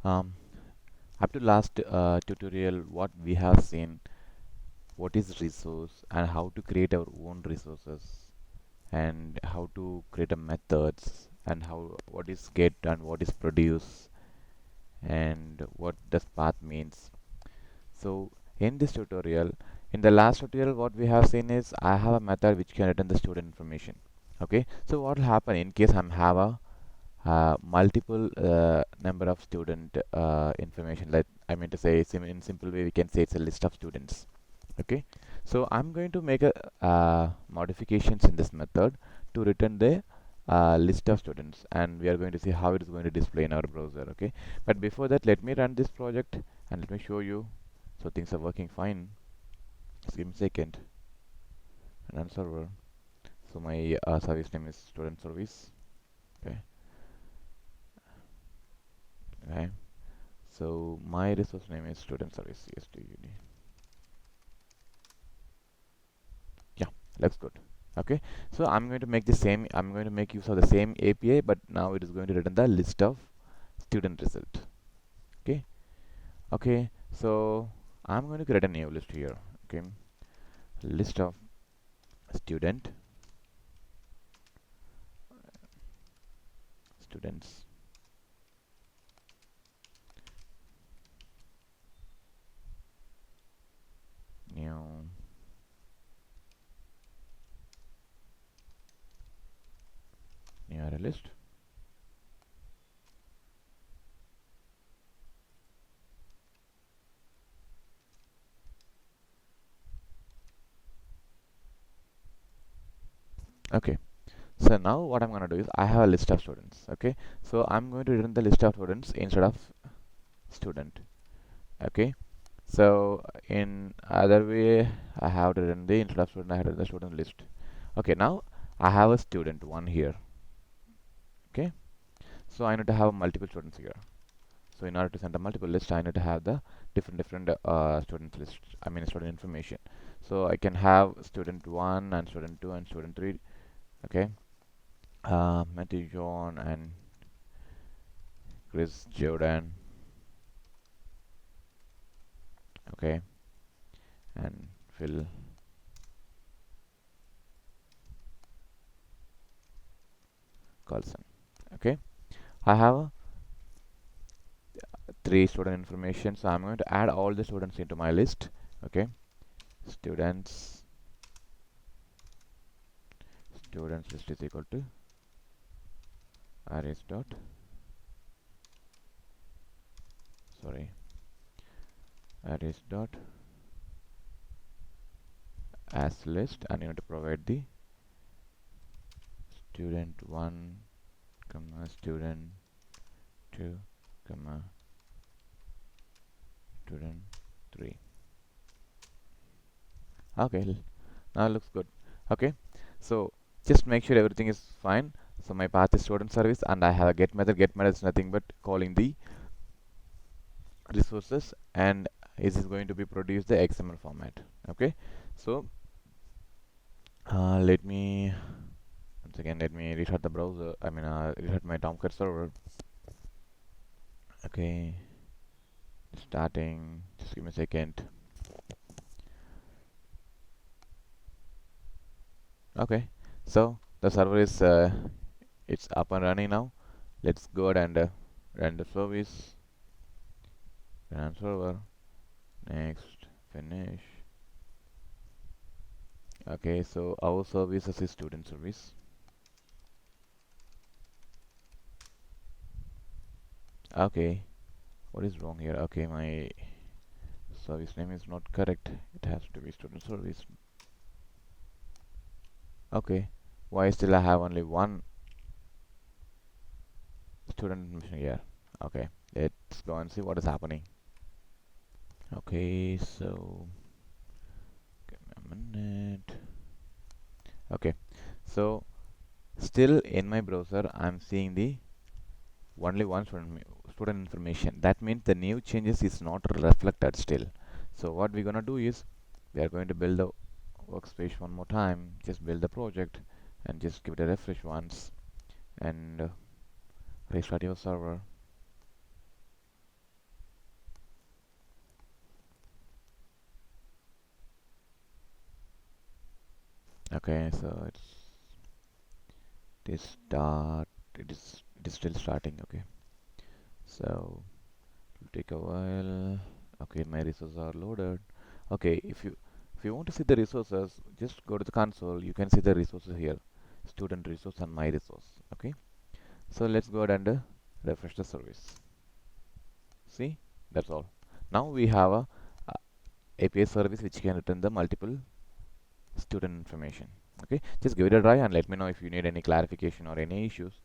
um, Up to last tutorial, what we have seen, what is resource and how to create our own resources, and how to create a methods, and how what is get and what is produce, and what does path means. So in this tutorial, in the last tutorial, what we have seen is I have a method which can return the student information. Okay, so what will happen in case I have a multiple number of student information, like I mean to say in simple way we can say it's a list of students. Okay, so I'm going to make a modifications in this method to return the list of students, and we are going to see how it is going to display in our browser. Okay, but before that, let me run this project and let me show you. So things are working fine. Just give me a second. Run server. So my service name is student service. Okay, okay. So my resource name is student service. STUD. Yeah, looks good. Okay, so I'm going to make the same. I'm going to make use of the same API, but now it is going to return the list of student result. Okay, okay. So I'm going to create a new list here. Okay, list of students, new array list. Okay, so now what I'm going to do is I have a list of students. Okay, so I'm going to return the list of students instead of student. Okay, so in other way I have to return the instead of student I have to return the student list. Okay, now I have a student one here. Okay, so I need to have multiple students here. So in order to send a multiple list, I need to have the different student list, I mean student information. So I can have student 1 and student 2 and student 3. Okay, Matthew, John and Chris, Jordan. Okay, and Phil, Carlson. Okay, I have 3 student information, so I'm going to add all the students into my list. Okay, students list is equal to arrays dot sorry arrays dot as list, and you need to provide the student 1 comma student 2 comma student 3. Okay, now it looks good. Okay, so just make sure everything is fine. So my path is student service, and I have a get method. Get method is nothing but calling the resources, and it is going to be produced the XML format. Okay, so let me once again let me restart the browser. I mean restart my Tomcat server. Okay, starting. Just give me a second. Okay, so the server is it's up and running now. Let's go ahead and run the service. Run server. Next, finish. Okay, so our service is student service. Okay, what is wrong here? Okay, my service name is not correct. It has to be student service. Okay, why still I have only one student information here? Okay, let's go and see what is happening. Okay, so give me a minute. Okay, so still in my browser I'm seeing the only one student information. That means the new changes is not reflected still. So what we're gonna do is we are going to build the workspace one more time. Just build the project and just give it a refresh once, and restart your server. Okay, so it is start it is still starting. Okay, so it will take a while. Okay, my resources are loaded. Okay, if you want to see the resources, just go to the console. You can see the resources here, student resource and my resource. Okay, so let's go ahead and refresh the service. See, that's all. Now we have a API service which can return the multiple student information. Okay, just give it a try and let me know if you need any clarification or any issues.